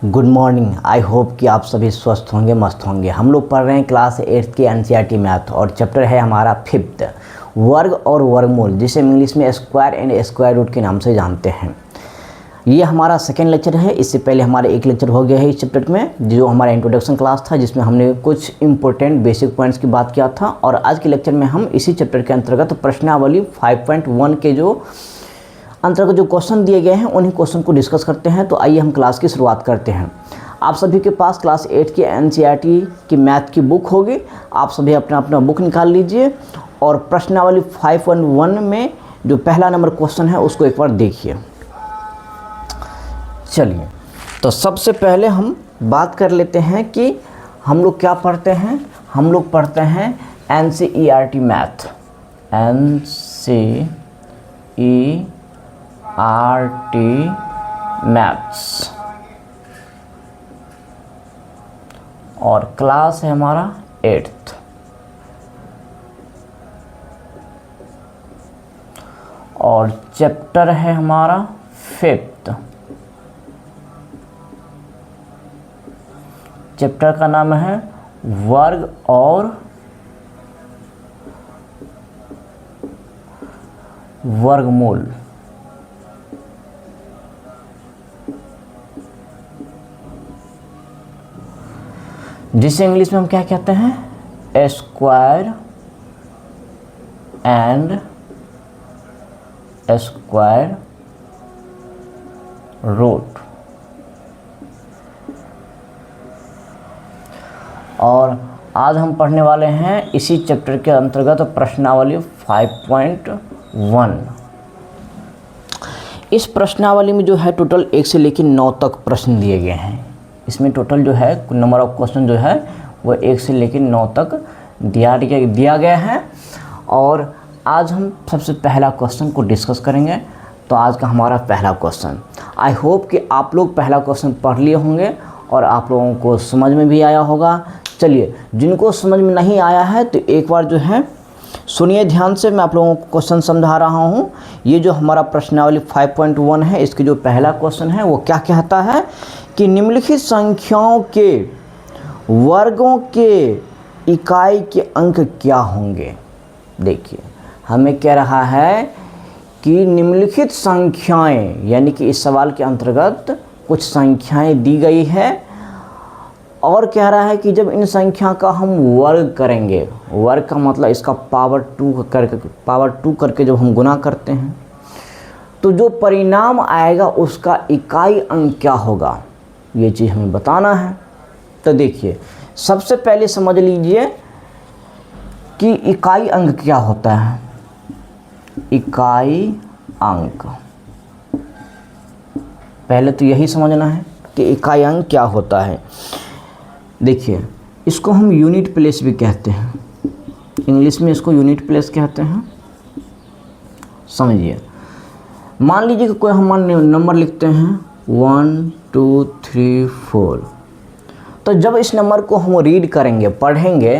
Good morning. I hope कि आप सभी स्वस्थ होंगे, मस्त होंगे। हम लोग पढ़ रहे हैं क्लास 8 के एनसीईआरटी मैथ और चैप्टर है हमारा 5th, वर्ग और वर्गमूल, जिसे हम इंग्लिश में स्क्वायर एंड स्क्वायर रूट के नाम से जानते हैं। ये हमारा सेकेंड लेक्चर है। इससे पहले हमारा एक लेक्चर हो गया है इस चैप्टर में, जो हमारा इंट्रोडक्शन क्लास था, जिसमें हमने कुछ इंपॉर्टेंट बेसिक पॉइंट्स की बात किया था। और आज के लेक्चर में हम इसी चैप्टर के अंतर्गत प्रश्नावली 5.1 के जो अंतर्गत जो क्वेश्चन दिए गए हैं उन्हीं क्वेश्चन को डिस्कस करते हैं। तो आइए हम क्लास की शुरुआत करते हैं। आप सभी के पास क्लास 8 की एनसीईआरटी की मैथ की बुक होगी। आप सभी अपना अपना बुक निकाल लीजिए और प्रश्नावली 5.1 में जो पहला नंबर क्वेश्चन है उसको एक बार देखिए। चलिए, तो सबसे पहले हम बात कर लेते हैं कि हम लोग क्या पढ़ते हैं। हम लोग पढ़ते हैं एनसीईआरटी मैथ, एनसीईआरटी मैथ्स, और क्लास है हमारा 8th। और चैप्टर है हमारा 5th। चैप्टर का नाम है वर्ग और वर्गमूल। जिसे इंग्लिश में हम क्या कहते हैं, स्क्वायर एंड स्क्वायर रूट। और आज हम पढ़ने वाले हैं इसी चैप्टर के अंतर्गत प्रश्नावली 5.1। इस प्रश्नावली में जो है टोटल 1 से लेकर 9 तक प्रश्न दिए गए हैं। इसमें टोटल जो है नंबर ऑफ क्वेश्चन जो है वो 1 से लेकर 9 तक दिया गया है। और आज हम सबसे पहला क्वेश्चन को डिस्कस करेंगे। तो आज का हमारा पहला क्वेश्चन, आई होप कि आप लोग पहला क्वेश्चन पढ़ लिए होंगे और आप लोगों को समझ में भी आया होगा। चलिए, जिनको समझ में नहीं आया है तो एक बार जो है सुनिए ध्यान से। मैं आप लोगों को क्वेश्चन समझा रहा हूँ। ये जो हमारा प्रश्नावली 5.1 है, इसके जो पहला क्वेश्चन है वो क्या कहता है कि निम्नलिखित संख्याओं के वर्गों के इकाई के अंक क्या होंगे। देखिए, हमें कह रहा है कि निम्नलिखित संख्याएं, यानी कि इस सवाल के अंतर्गत कुछ संख्याएं दी गई है और कह रहा है कि जब इन संख्या का हम वर्ग करेंगे, वर्ग का मतलब इसका पावर 2 करके जब हम गुना करते हैं तो जो परिणाम आएगा उसका इकाई अंक क्या होगा, ये चीज़ हमें बताना है। तो देखिए, सबसे पहले समझ लीजिए कि इकाई अंक क्या होता है। इकाई अंक, पहले तो यही समझना है कि इकाई अंक क्या होता है। देखिए, इसको हम यूनिट प्लेस भी कहते हैं, इंग्लिश में इसको यूनिट प्लेस कहते हैं। समझिए, मान लीजिए कि कोई हम नंबर लिखते हैं 1 2 3 4। तो जब इस नंबर को हम रीड करेंगे, पढ़ेंगे,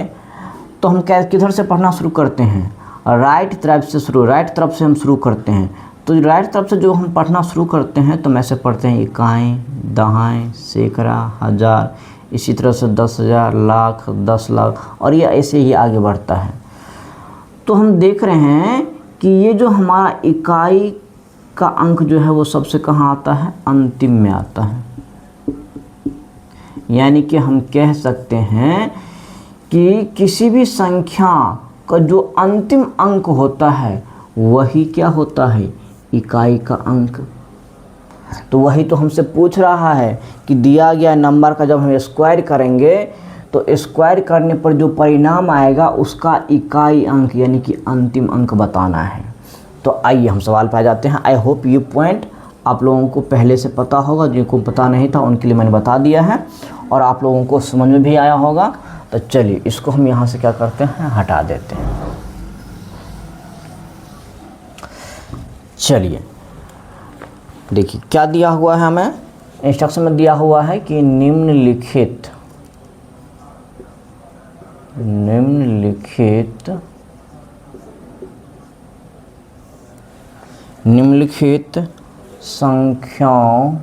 तो हम किधर से पढ़ना शुरू करते हैं, राइट तरफ से हम शुरू करते हैं। तो राइट तरफ से जो हम पढ़ना शुरू करते हैं तो मैं से पढ़ते हैं इकाई, दहाई, सैकड़ा, हज़ार, इसी तरह से 10,000, लाख, 10 लाख, और ये ऐसे ही आगे बढ़ता है। तो हम देख रहे हैं कि ये जो हमारा इकाई का अंक जो है वो सबसे कहाँ आता है, अंतिम में आता है। यानी कि हम कह सकते हैं कि किसी भी संख्या का जो अंतिम अंक होता है वही क्या होता है, इकाई का अंक। तो वही तो हमसे पूछ रहा है कि दिया गया नंबर का जब हम स्क्वायर करेंगे तो स्क्वायर करने पर जो परिणाम आएगा उसका इकाई अंक यानी कि अंतिम अंक बताना है। तो आइए हम सवाल पे आ जाते हैं। आई होप ये पॉइंट आप लोगों को पहले से पता होगा, जिनको पता नहीं था उनके लिए मैंने बता दिया है और आप लोगों को समझ में भी आया होगा। तो चलिए, इसको हम यहाँ से क्या करते हैं, हटा देते हैं। चलिए, देखिए क्या दिया हुआ है, हमें इंस्ट्रक्शन में दिया हुआ है कि निम्नलिखित संख्याओं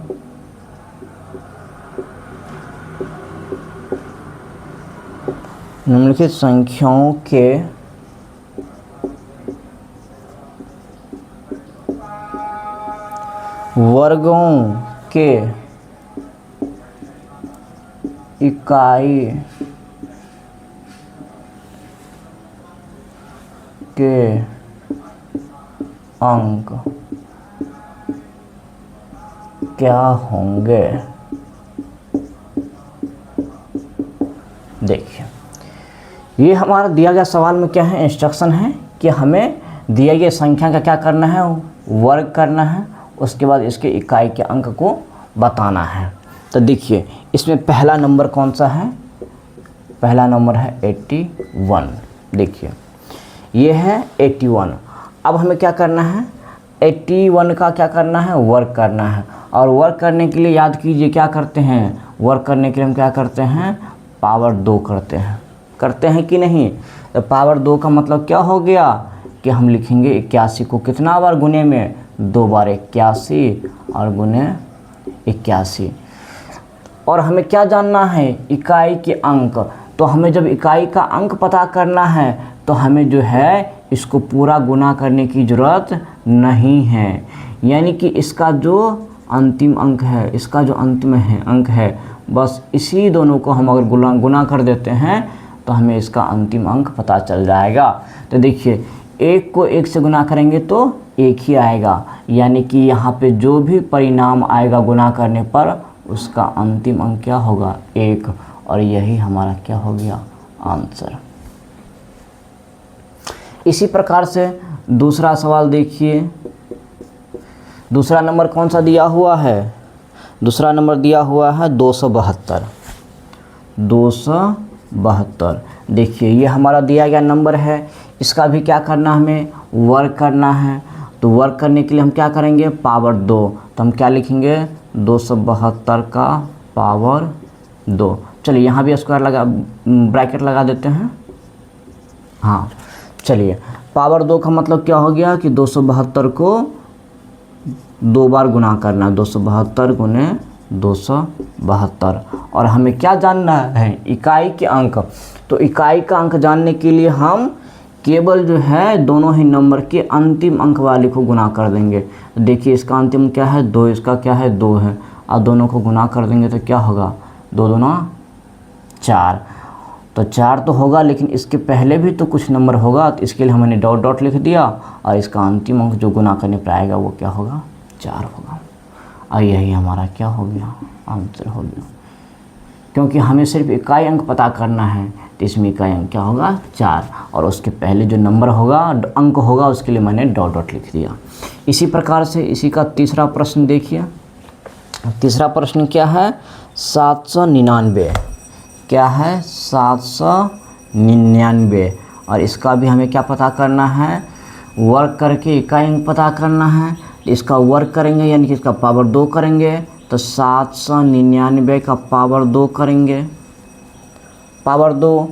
निम्नलिखित संख्याओं के वर्गों के इकाई के अंक क्या होंगे। देखिए, ये हमारा दिया गया सवाल में क्या है, इंस्ट्रक्शन है कि हमें दिए गए संख्या का क्या करना है, वर्ग करना है, उसके बाद इसके इकाई के अंक को बताना है। तो देखिए, इसमें पहला नंबर कौन सा है, पहला नंबर है 81। देखिए, ये है 81। अब हमें क्या करना है, 81 का क्या करना है, वर्ग करना है। और वर्ग करने के लिए याद कीजिए क्या करते हैं, वर्ग करने के लिए हम क्या करते हैं, पावर 2 करते हैं कि नहीं। तो पावर 2 का मतलब क्या हो गया कि हम लिखेंगे 81 को कितना बार गुने में, 2 बार 81 और गुने 81। और हमें क्या जानना है, इकाई के अंक। तो हमें जब इकाई का अंक पता करना है तो हमें जो है इसको पूरा गुना करने की ज़रूरत नहीं है, यानी कि इसका जो अंतिम अंक है, इसका जो अंतिम है अंक है, बस इसी दोनों को हम अगर गुना कर देते हैं तो हमें इसका अंतिम अंक पता चल जाएगा। तो देखिए, 1 को 1 से गुना करेंगे तो 1 ही आएगा, यानी कि यहाँ पे जो भी परिणाम आएगा गुना करने पर उसका अंतिम अंक क्या होगा, 1। और यही हमारा क्या हो गया, आंसर। इसी प्रकार से दूसरा सवाल देखिए, दूसरा नंबर कौन सा दिया हुआ है, दूसरा नंबर दिया हुआ है 272। 272 देखिए, ये हमारा दिया गया नंबर है, इसका भी क्या करना, हमें वर्ग करना है। तो वर्ग करने के लिए हम क्या करेंगे, पावर 2। तो हम क्या लिखेंगे, 272 का पावर 2। चलिए यहाँ भी स्क्वायर लगा, ब्रैकेट लगा देते हैं। हाँ, चलिए, पावर 2 का मतलब क्या हो गया कि 272 को 2 बार गुना करना, 272 गुने 272। और हमें क्या जानना है, इकाई के अंक। तो इकाई का अंक जानने के लिए हम केवल जो है दोनों ही नंबर के अंतिम अंक वाले को गुना कर देंगे। तो देखिए, इसका अंतिम क्या है, 2, इसका क्या है, 2 है। और दोनों को गुना कर देंगे तो क्या होगा, 2 दूना 4। तो 4 तो होगा, लेकिन इसके पहले भी तो कुछ नंबर होगा, तो इसके लिए हमने डॉट डॉट लिख दिया। और इसका अंतिम अंक जो गुना करने पर आएगा वो क्या होगा, 4 होगा। और यही हमारा क्या हो गया, आंसर हो गया। क्योंकि हमें सिर्फ इकाई अंक पता करना है, तो इसमें इकाई अंक क्या होगा, 4। और उसके पहले जो नंबर होगा, अंक होगा, उसके लिए मैंने डॉट डॉट लिख दिया। इसी प्रकार से इसी का तीसरा प्रश्न देखिए। तीसरा प्रश्न क्या है, 799। क्या है, 799। और इसका भी हमें क्या पता करना है, वर्ग करके इकाई अंक पता करना है। इसका वर्ग करेंगे यानी कि इसका पावर 2 करेंगे, तो 799 का पावर 2 करेंगे, पावर 2।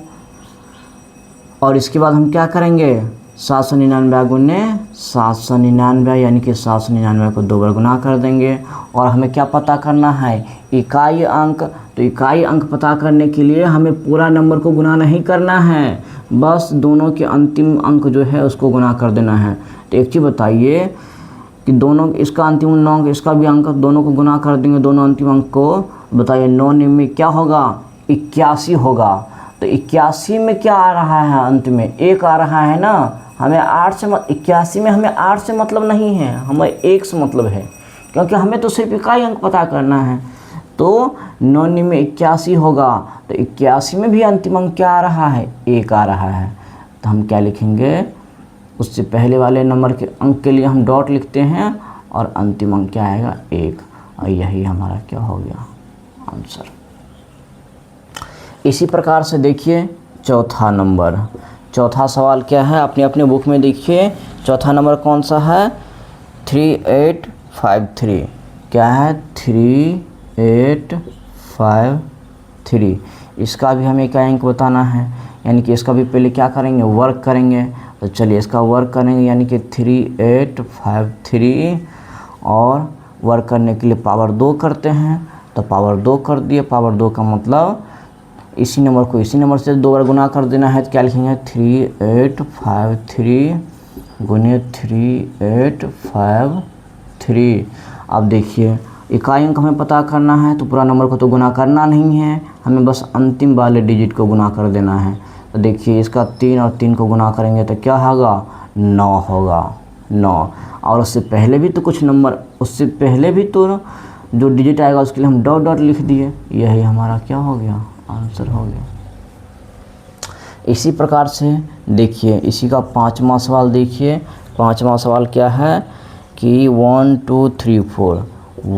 और इसके बाद हम क्या करेंगे, 799 गुने 799, यानी कि 799 को 2 बार गुना कर देंगे। और हमें क्या पता करना है, इकाई अंक। तो इकाई अंक पता करने के लिए हमें पूरा नंबर को गुना नहीं करना है, बस दोनों के अंतिम अंक जो है उसको गुना कर देना है। तो एक चीज़ बताइए कि दोनों, इसका अंतिम अंक, इसका भी अंक, दोनों को गुना कर देंगे, दोनों अंतिम अंक को। बताइए 9 में क्या होगा, 81 होगा। तो 81 में क्या आ रहा है, अंत में 1 आ रहा है ना। हमें 8 से 81 में हमें 8 से मतलब नहीं है, हमें 1 से मतलब है, क्योंकि हमें तो सिर्फ इकाई अंक पता करना है। तो 9 में 81 होगा, तो 81 में भी अंतिम अंक क्या आ रहा है, 1 आ रहा है। तो हम क्या लिखेंगे, उससे पहले वाले नंबर के अंक के लिए हम डॉट लिखते हैं, और अंतिम अंक क्या आएगा, 1। और यही हमारा क्या हो गया, आंसर। इसी प्रकार से देखिए चौथा नंबर, चौथा सवाल क्या है, अपने अपने बुक में देखिए। चौथा नंबर कौन सा है, 3853। क्या है, 3853। इसका भी हमें क्या अंक बताना है, यानी कि इसका भी पहले क्या करेंगे, वर्क करेंगे। तो चलिए इसका वर्क करेंगे, यानी कि 3853। और वर्क करने के लिए पावर 2 करते हैं, तो पावर 2 कर दिए। पावर 2 का मतलब इसी नंबर को इसी नंबर से 2 बार गुना कर देना है, तो क्या लिखेंगे 3853 गुने 3853। अब देखिए इकाई अंक हमें पता करना है, तो पूरा नंबर को तो गुना करना नहीं है, हमें बस अंतिम वाले डिजिट को गुना कर देना है। तो देखिए इसका 3 और 3 को गुना करेंगे तो क्या होगा 9 होगा 9। और उससे पहले भी तो कुछ नंबर, उससे पहले भी तो जो डिजिट आएगा उसके लिए हम डॉट डॉट लिख दिए, यही हमारा क्या हो गया आंसर हो गया। इसी प्रकार से देखिए इसी का 5वां सवाल देखिए। 5वां सवाल क्या है कि 1 2 3 4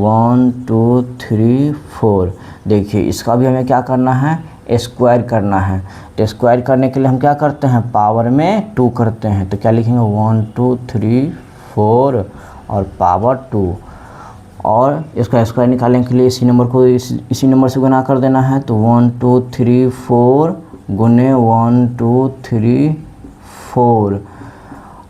1 2 3 4। देखिए इसका भी हमें क्या करना है स्क्वायर करना है। तो स्क्वायर करने के लिए हम क्या करते हैं पावर में 2 करते हैं, तो क्या लिखेंगे 1 2 3 4 और पावर 2। और इसका स्क्वायर निकालने के लिए इसी नंबर को इसी नंबर से गुना कर देना है, तो 1 2 3 4 गुने 1 2 3 4।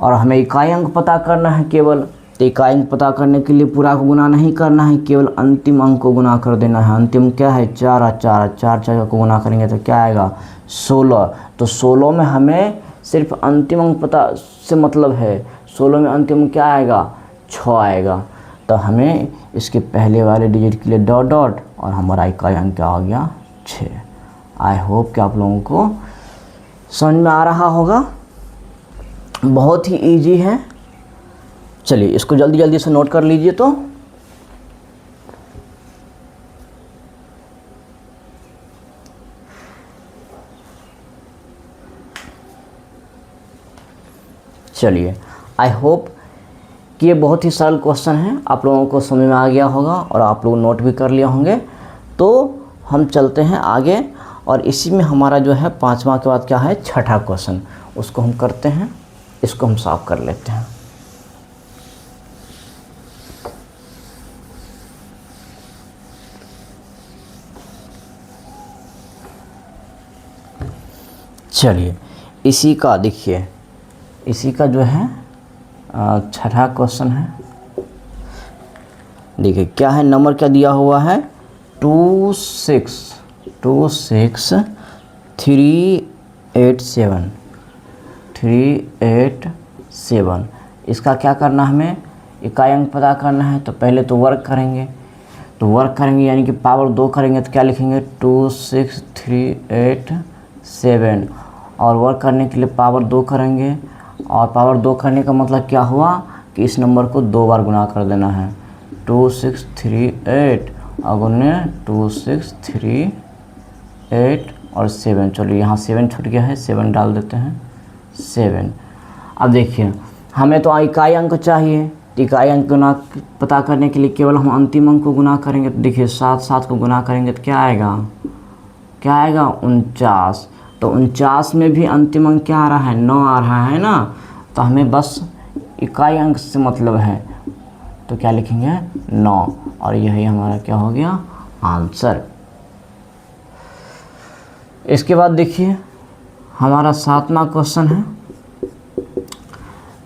और हमें इकाई अंक पता करना है केवल, तो इकाई अंक पता करने के लिए पूरा को गुना नहीं करना है, केवल अंतिम अंक को गुना कर देना है। अंतिम क्या है 4 और 4 4 4 को गुना करेंगे तो क्या आएगा 16। तो 16 में हमें सिर्फ अंतिम अंक पता से मतलब है, 16 में अंतिम क्या आएगा 6 आएगा। तो हमें इसके पहले वाले डिजिट के लिए डॉट डॉट और हमारा इकाई अंक क्या आ गया 6। आई होप कि आप लोगों को समझ में आ रहा होगा, बहुत ही इजी है। चलिए इसको जल्दी जल्दी से नोट कर लीजिए। तो चलिए आई होप कि ये बहुत ही सरल क्वेश्चन है, आप लोगों को समझ में आ गया होगा और आप लोग नोट भी कर लिए होंगे। तो हम चलते हैं आगे, और इसी में हमारा जो है 5वां के बाद क्या है 6ठा क्वेश्चन, उसको हम करते हैं। इसको हम सॉल्व कर लेते हैं। चलिए इसी का देखिए, इसी का जो है 6ठा क्वेश्चन है। देखिए क्या है, नंबर क्या दिया हुआ है 26387। इसका क्या करना हमें इकाई अंक पता करना है। तो पहले तो वर्क करेंगे, यानी कि पावर 2 करेंगे, तो क्या लिखेंगे 26387। और वर्क करने के लिए पावर 2 करेंगे, और पावर 2 करने का मतलब क्या हुआ कि इस नंबर को 2 बार गुना कर देना है। 2638 और गुने 2638 और 7। चलिए यहाँ 7 छूट गया है, 7 डाल देते हैं 7। अब देखिए हमें तो इकाई अंक चाहिए, तो इकाई अंक गुना पता करने के लिए केवल हम अंतिम अंक को गुना करेंगे। तो देखिए 7 7 को गुना करेंगे तो क्या आएगा 49। तो 49 में भी अंतिम अंक क्या आ रहा है 9 आ रहा है ना। तो हमें बस इकाई अंक से मतलब है, तो क्या लिखेंगे 9, और यही हमारा क्या हो गया आंसर। इसके बाद देखिए हमारा 7वां क्वेश्चन है।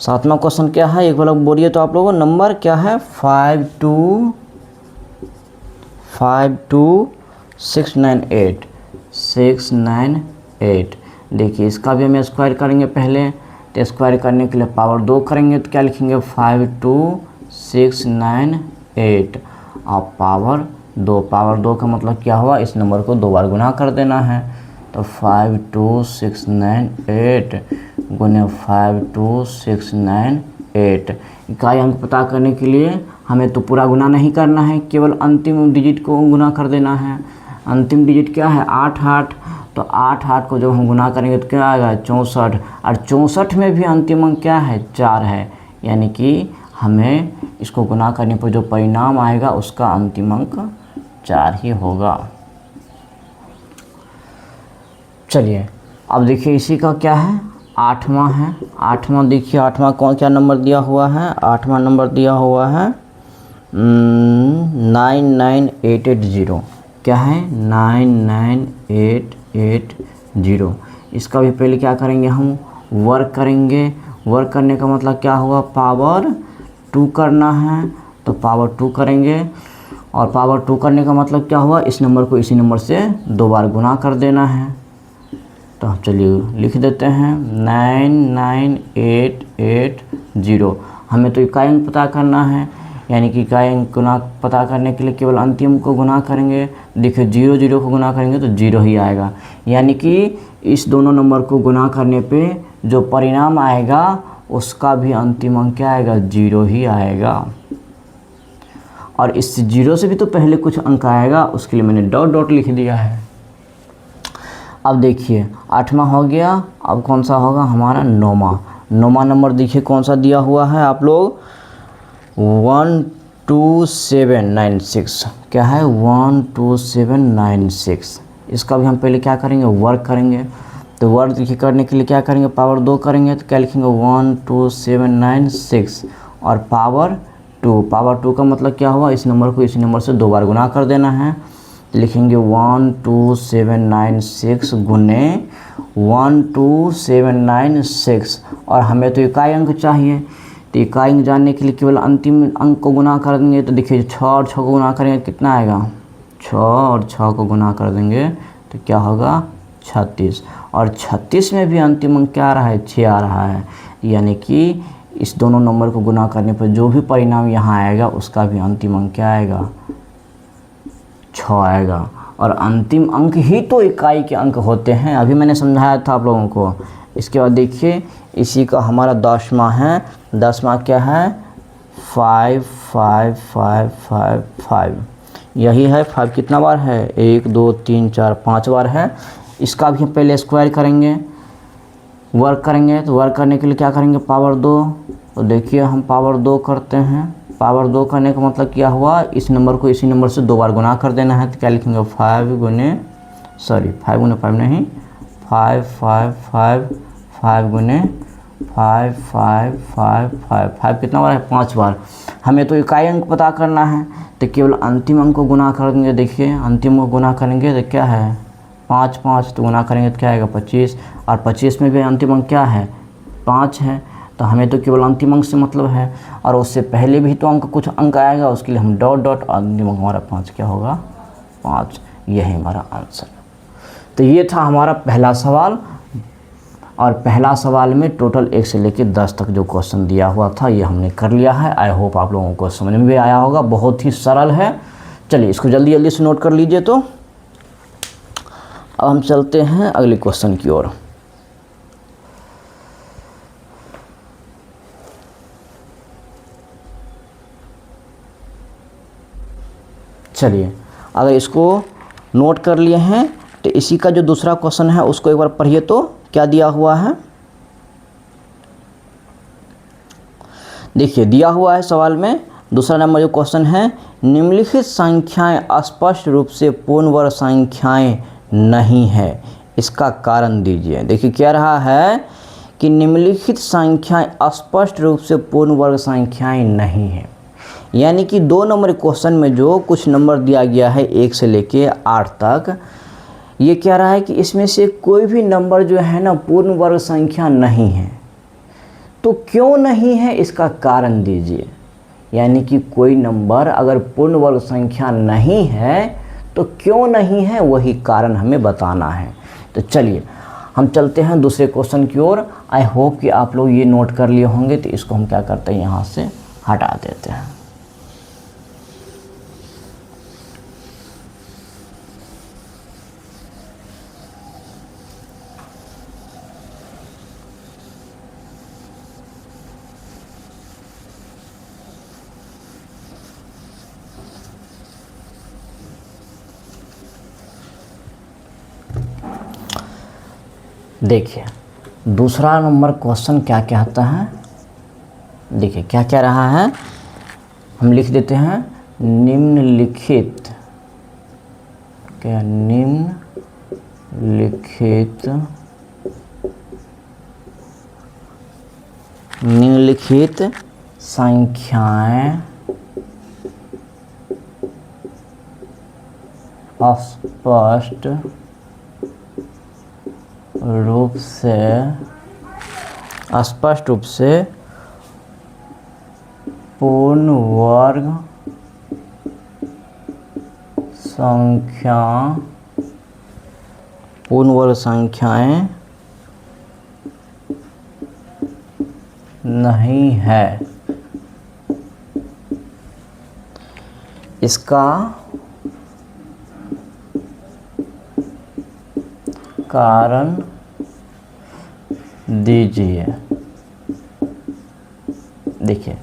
7वां क्वेश्चन क्या है एक बार बोलिए तो आप लोगों, नंबर क्या है 52698। देखिए इसका भी हम स्क्वायर करेंगे पहले। तो स्क्वायर करने के लिए पावर 2 करेंगे, तो क्या लिखेंगे 52698 और पावर 2। पावर 2 का मतलब क्या हुआ, इस नंबर को 2 बार गुना कर देना है। तो 52698 गुने 52698। इकाई अंक पता करने के लिए हमें तो पूरा गुना नहीं करना है, केवल अंतिम डिजिट को गुना कर देना है। अंतिम डिजिट क्या है 88। तो 88 को जब हम गुना करेंगे तो क्या आएगा 64, और 64 में भी अंतिम अंक क्या है 4 है, यानी कि हमें इसको गुना करने पर जो परिणाम आएगा उसका अंतिम अंक 4 ही होगा। चलिए अब देखिए इसी का क्या है 8वां है। 8वां देखिए 8वां कौन क्या नंबर दिया हुआ है, 8वां नंबर दिया हुआ है 99880। क्या है 99880। इसका भी पहले क्या करेंगे हम वर्क करेंगे। वर्क करने का मतलब क्या हुआ पावर 2 करना है, तो पावर 2 करेंगे। और पावर 2 करने का मतलब क्या हुआ, इस नंबर को इसी नंबर से 2 बार गुना कर देना है। तो हम चलिए लिख देते हैं 99880। हमें तो इकाई अंक पता करना है, यानी कि इकाई अंक गुना पता करने के लिए केवल अंतिम को गुना करेंगे। देखिए 0 0 को गुना करेंगे तो 0 ही आएगा, यानी कि इस दोनों नंबर को गुना करने पे जो परिणाम आएगा उसका भी अंतिम अंक क्या आएगा, 0 ही आएगा। और इस 0 से भी तो पहले कुछ अंक आएगा, उसके लिए मैंने डॉट डॉट लिख दिया है। अब देखिए 8वां हो गया, अब कौन सा होगा हमारा 9वां नंबर। देखिए कौन सा दिया हुआ है आप लोग, 12796। क्या है, 12796। इसका भी हम पहले क्या करेंगे, वर्क करेंगे। तो वर्क देखिए करने के लिए क्या करेंगे, पावर 2 करेंगे तो क्या लिखेंगे 12796 और पावर 2। पावर 2 का मतलब क्या हुआ, इस नंबर को इसी नंबर से 2 बार गुना कर देना है। तो लिखेंगे 12796 गुने 12796 और हमें तो इकाई अंक चाहिए। तो इकाई अंक जानने के लिए केवल अंतिम अंक को गुना कर देंगे। तो देखिए 6 और 6 को गुना करेंगे कितना आएगा, 6 और 6 को गुना कर देंगे तो क्या होगा 36। और 36 में भी अंतिम अंक क्या आ रहा है, 6 आ रहा है, यानी कि इस दोनों नंबर को गुना करने पर जो भी परिणाम यहाँ आएगा उसका भी अंतिम अंक क्या आएगा, 6 आएगा। और अंतिम अंक ही तो इकाई के अंक होते हैं, अभी मैंने समझाया था आप लोगों को। इसके बाद देखिए इसी का हमारा 10वां है। 10वां क्या है, 55555। यही है 5 कितना बार है, 1 2 3 4 5 बार है। इसका भी हम पहले स्क्वायर करेंगे, वर्क करेंगे। तो वर्क करने के लिए क्या करेंगे, पावर 2। तो देखिए हम पावर 2 करते हैं। पावर 2 करने का मतलब क्या हुआ, इस नंबर को इसी नंबर से 2 बार गुना कर देना है। तो क्या लिखेंगे 5 गुने 5 नहीं, 5 गुने 5 कितना बार है, 5 बार। हमें तो इकाई अंक पता करना है, तो केवल अंतिम अंक को गुना कर देंगे। देखिए अंतिम को गुना करेंगे तो क्या है 5 तो गुना करेंगे तो क्या आएगा 25। और 25 में भी अंतिम अंक क्या है, 5 है। तो हमें तो केवल अंतिम अंक से मतलब है, और उससे पहले भी तो अंक कुछ अंक आएगा, उसके लिए हम डॉट डॉट, अंतिम अंक हमारा 5 क्या होगा, 5। यही हमारा आंसर। तो ये था हमारा पहला सवाल। और पहला सवाल में टोटल 1 से लेकर 10 तक जो क्वेश्चन दिया हुआ था ये हमने कर लिया है। आई होप आप लोगों को समझ में भी आया होगा, बहुत ही सरल है। चलिए इसको जल्दी जल्दी से नोट कर लीजिए। तो अब हम चलते हैं अगले क्वेश्चन की ओर। चलिए अगर इसको नोट कर लिए हैं तो इसी का जो दूसरा क्वेश्चन है उसको एक बार पढ़िए। तो क्या दिया हुआ है, देखिए दिया हुआ है सवाल में दूसरा नंबर जो क्वेश्चन है, निम्नलिखित संख्याएं स्पष्ट रूप से पूर्ण वर्ग संख्याएं नहीं है, इसका कारण दीजिए। देखिए क्या रहा है कि निम्नलिखित संख्याएं स्पष्ट रूप से पूर्ण वर्ग संख्याएं नहीं है, यानी कि 2 नंबर क्वेश्चन में जो कुछ नंबर दिया गया है 1 से लेके 8 तक, ये क्या रहा है कि इसमें से कोई भी नंबर जो है ना पूर्ण वर्ग संख्या नहीं है। तो क्यों नहीं है इसका कारण दीजिए, यानी कि कोई नंबर अगर पूर्ण वर्ग संख्या नहीं है तो क्यों नहीं है, वही कारण हमें बताना है। तो चलिए हम चलते हैं दूसरे क्वेश्चन की ओर। आई होप कि आप लोग ये नोट कर लिए होंगे। तो इसको हम क्या करते हैं, यहाँ से हटा देते हैं। देखिए दूसरा नंबर क्वेश्चन क्या कहता है, देखिए क्या क्या रहा है, हम लिख देते हैं निम्नलिखित, क्या निम्नलिखित संख्याएं स्पष्ट रूप से पूर्ण वर्ग संख्या पूर्ण वर्ग संख्याएं नहीं है। इसका कारण दीजिए। देखिए,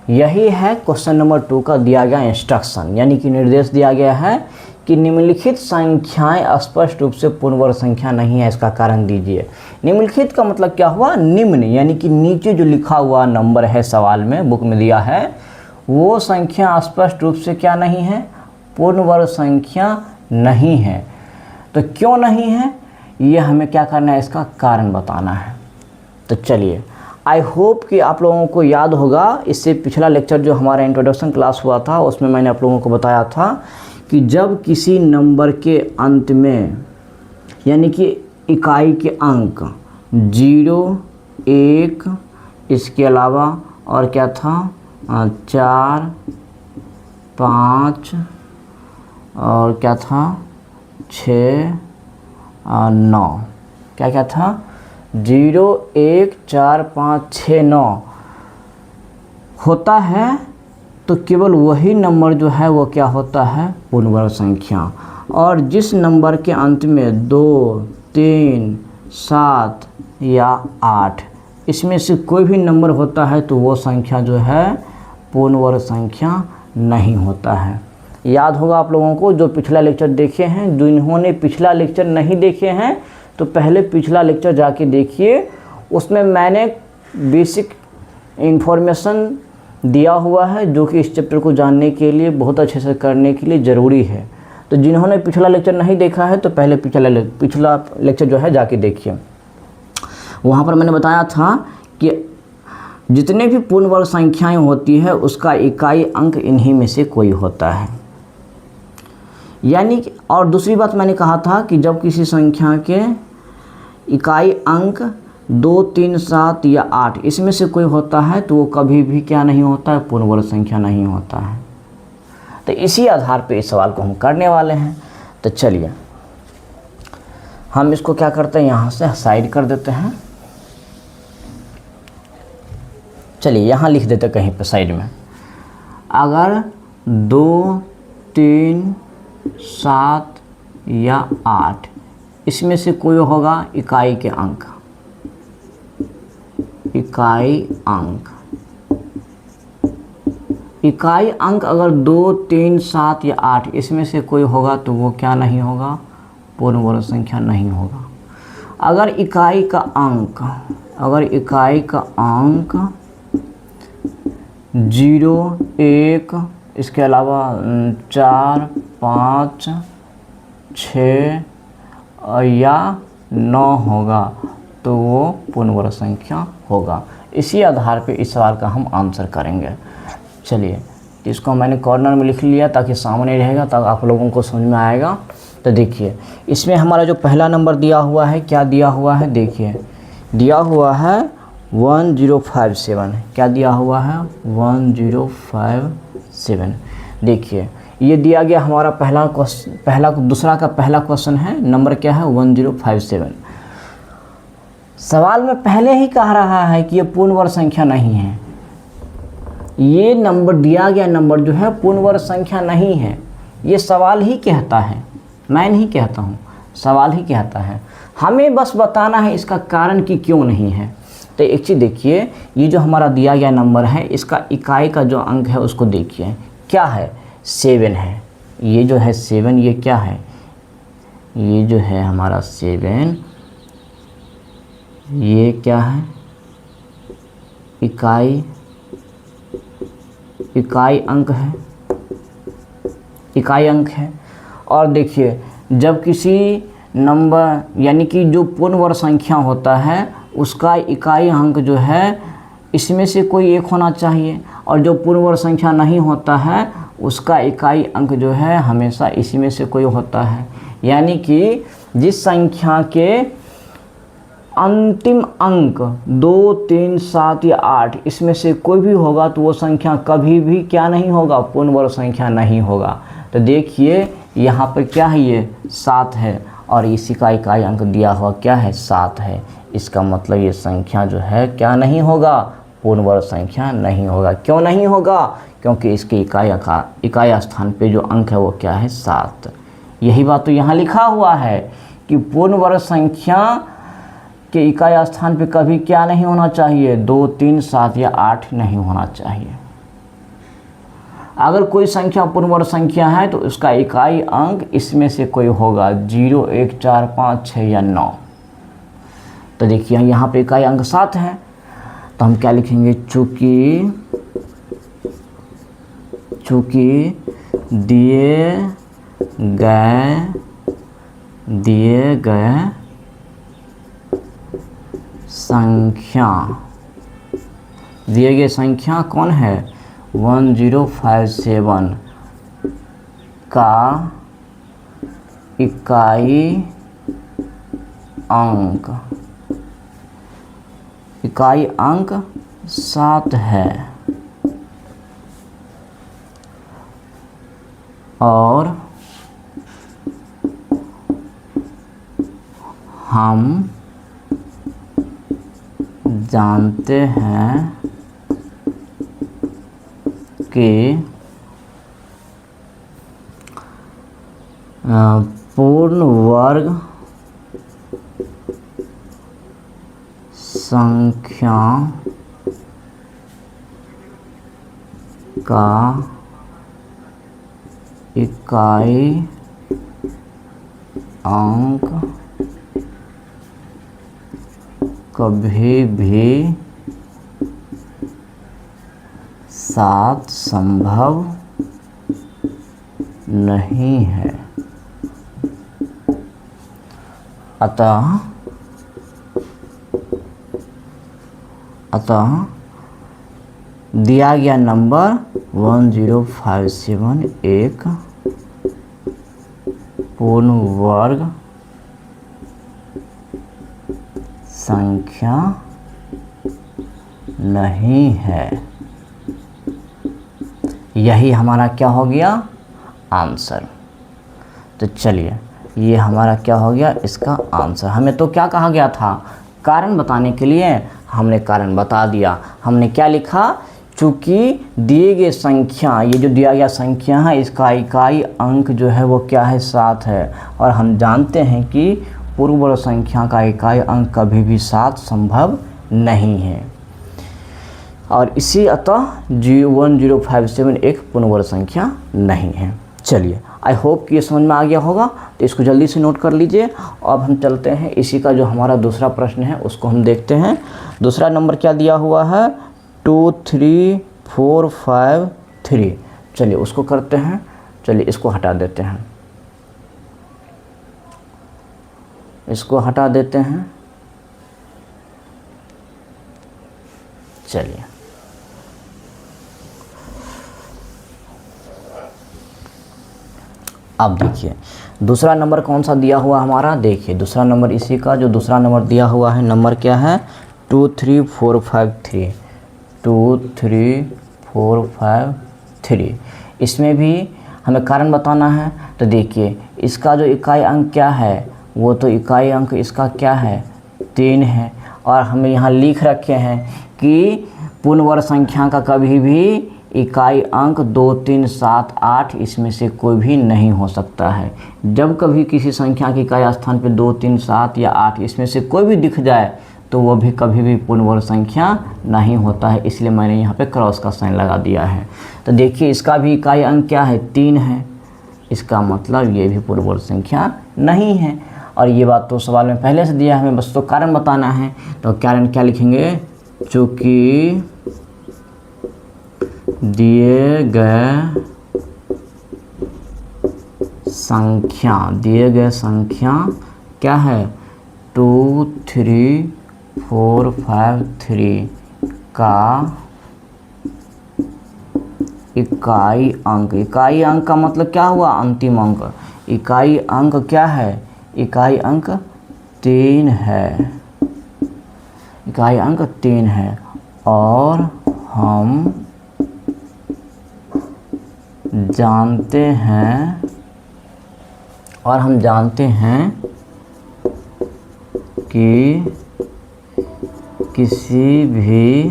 यही है क्वेश्चन नंबर 2 का दिया गया इंस्ट्रक्शन, यानी कि निर्देश दिया गया है कि निम्नलिखित संख्याएं स्पष्ट रूप से पूर्ण वर्ग संख्या नहीं है, इसका कारण दीजिए। निम्नलिखित का मतलब क्या हुआ? निम्न, यानी कि नीचे जो लिखा हुआ नंबर है सवाल में, बुक में दिया है, वो संख्या स्पष्ट रूप से क्या नहीं है? पूर्ण वर्ग संख्या नहीं है। तो क्यों नहीं है, ये हमें क्या करना है? इसका कारण बताना है। तो चलिए, आई होप कि आप लोगों को याद होगा, इससे पिछला लेक्चर जो हमारा इंट्रोडक्शन क्लास हुआ था उसमें मैंने आप लोगों को बताया था कि जब किसी नंबर के अंत में, यानी कि इकाई के अंक 0, 1, इसके अलावा और क्या था, 4, 5 और क्या था, 6 और 9, क्या क्या था, 0, 1, 4, 5, 6, 9 होता है, तो केवल वही नंबर जो है वो क्या होता है? पूर्ण वर्ग संख्या। और जिस नंबर के अंत में 2, 3, 7 या 8 इसमें से कोई भी नंबर होता है तो वो संख्या जो है पूर्ण वर्ग संख्या नहीं होता है। याद होगा आप लोगों को, जो पिछला लेक्चर देखे हैं, जिन्होंने पिछला लेक्चर नहीं देखे हैं तो पहले पिछला लेक्चर जाके देखिए, उसमें मैंने बेसिक इन्फॉर्मेशन दिया हुआ है जो कि इस चैप्टर को जानने के लिए, बहुत अच्छे से करने के लिए ज़रूरी है। तो जिन्होंने पिछला लेक्चर नहीं देखा है तो पहले पिछला लेक्चर जो है जाके देखिए। वहाँ पर मैंने बताया था कि जितने भी पूर्ण वर्ग संख्याएं होती है उसका इकाई अंक इन्हीं में से कोई होता है। यानी कि, और दूसरी बात मैंने कहा था कि जब किसी संख्या के इकाई अंक 2, 3, 7 या 8 इसमें से कोई होता है तो वो कभी भी क्या नहीं होता है? पूर्ण वर्ग संख्या नहीं होता है। तो इसी आधार पे इस सवाल को हम करने वाले हैं। तो चलिए हम इसको क्या करते हैं, यहाँ से साइड कर देते हैं। चलिए यहाँ लिख देते कहीं पे साइड में, अगर 2, 3, 7 या 8 इसमें से कोई होगा इकाई के अंक, इकाई अंक अगर 2, 3, 7 या 8 इसमें से कोई होगा तो वो क्या नहीं होगा? पूर्ण वर्ग संख्या नहीं होगा। अगर इकाई का अंक 0, 1 इसके अलावा 4, 5, 6 या 9 होगा तो वो पूर्ण वर्ग संख्या होगा। इसी आधार पे इस सवाल का हम आंसर करेंगे। चलिए, इसको मैंने कॉर्नर में लिख लिया ताकि सामने रहेगा, ताकि आप लोगों को समझ में आएगा। तो देखिए, इसमें हमारा जो पहला नंबर दिया हुआ है, क्या दिया हुआ है? देखिए, दिया हुआ है 1057। क्या दिया हुआ है? 1057। देखिए, ये दिया गया हमारा दूसरा का पहला क्वेश्चन है। नंबर क्या है? 1057। सवाल में पहले ही कह रहा है कि ये पूर्ण वर्ग संख्या नहीं है। ये नंबर दिया गया नंबर जो है पूर्ण वर्ग संख्या नहीं है, ये सवाल ही कहता है, मैं नहीं कहता हूँ, सवाल ही कहता है। हमें बस बताना है इसका कारण कि क्यों नहीं है। तो एक चीज़ देखिए, ये जो हमारा दिया गया नंबर है इसका इकाई का जो अंक है उसको देखिए, क्या है? 7 है। ये जो है 7, ये क्या है? ये जो है हमारा 7, ये क्या है? इकाई अंक है, इकाई अंक है। और देखिए, जब किसी नंबर, यानी कि जो पूर्ण वर्ग संख्या होता है उसका इकाई अंक जो है इसमें से कोई एक होना चाहिए, और जो पूर्ण वर्ग संख्या नहीं होता है उसका इकाई अंक जो है हमेशा इसी में से कोई होता है। यानी कि जिस संख्या के अंतिम अंक 2, 3, 7 या 8 इसमें से कोई भी होगा तो वो संख्या कभी भी क्या नहीं होगा? पूर्ण वर्ग संख्या नहीं होगा। तो देखिए, यहाँ पर क्या है, ये 7 है और इसी का इकाई अंक दिया हुआ क्या है, 7 है। इसका मतलब ये संख्या जो है क्या नहीं होगा, पूर्ण वर्ग संख्या नहीं होगा। क्यों नहीं होगा, क्योंकि इसके इकाई स्थान पे जो अंक है वो क्या है, 7। यही बात तो यहाँ लिखा हुआ है कि पूर्ण वर्ग संख्या के इकाई स्थान पे कभी क्या नहीं होना चाहिए, 2, 3, 7 या 8 नहीं होना चाहिए। अगर कोई संख्या पूर्ण वर्ग संख्या है तो उसका इकाई अंक इसमें से कोई होगा, 0, 1, 4, 5, 6 या 9। तो देखिए यहाँ पे इकाई अंक 7 है, तो हम क्या लिखेंगे, चूँकि दिए गए संख्या कौन है, 1057 का इकाई अंक 7 है और हम जानते हैं कि पूर्ण वर्ग संख्या का इकाई अंक कभी भी 7 संभव नहीं है। अतः दिया गया नंबर 1057 एक पूर्ण वर्ग संख्या नहीं है। यही हमारा क्या हो गया, आंसर। तो चलिए ये हमारा क्या हो गया, इसका आंसर। हमें तो क्या कहा गया था, कारण बताने के लिए हमने कारण बता दिया। हमने क्या लिखा, चूँकि दिए गए संख्या, ये जो दिया गया संख्या है इसका इकाई अंक जो है वो क्या है, 7 है और हम जानते हैं कि पूर्ण वर्ग संख्या का इकाई अंक कभी भी 7 संभव नहीं है और इसी अतः 1057 एक पूर्ण वर्ग संख्या नहीं है। चलिए आई होप कि ये समझ में आ गया होगा, तो इसको जल्दी से नोट कर लीजिए। अब हम चलते हैं इसी का जो हमारा दूसरा प्रश्न है उसको हम देखते हैं। दूसरा नंबर क्या दिया हुआ है, 2, 3, 4, 5, 3। चलिए उसको करते हैं। चलिए इसको हटा देते हैं, इसको हटा देते हैं। चलिए अब देखिए दूसरा नंबर कौन सा दिया हुआ हमारा, देखिए दूसरा नंबर इसी का जो दूसरा नंबर दिया हुआ है, नंबर क्या है, 2, 3, 4, 5, 3। 2, 3, 4, 5, 3। इसमें भी हमें कारण बताना है। तो देखिए इसका जो इकाई अंक क्या है, वो तो इकाई अंक इसका क्या है, 3 है और हमें यहाँ लिख रखे हैं कि पूर्ण वर्ग संख्या का कभी भी इकाई अंक 2, 3, 7, 8 इसमें से कोई भी नहीं हो सकता है। जब कभी किसी संख्या की इकाई स्थान पे 2, 3, 7 या 8 इसमें से कोई भी दिख जाए तो वो भी कभी भी पूर्ण वर्ग संख्या नहीं होता है, इसलिए मैंने यहाँ पे क्रॉस का साइन लगा दिया है। तो देखिए इसका भी इकाई अंक क्या है, 3 है, इसका मतलब ये भी पूर्ण वर्ग संख्या नहीं है। और ये बात तो सवाल में पहले से दिया है, हमें बस तो कारण बताना है। तो कारण क्या लिखेंगे, चूँकि दिए गए संख्या क्या है, 2, 3, 4, 5, 3 का इकाई अंक का मतलब क्या हुआ, अंतिम अंक। इकाई अंक क्या है, इकाई अंक 3 है, इकाई अंक 3 है और हम जानते हैं और हम जानते हैं कि किसी भी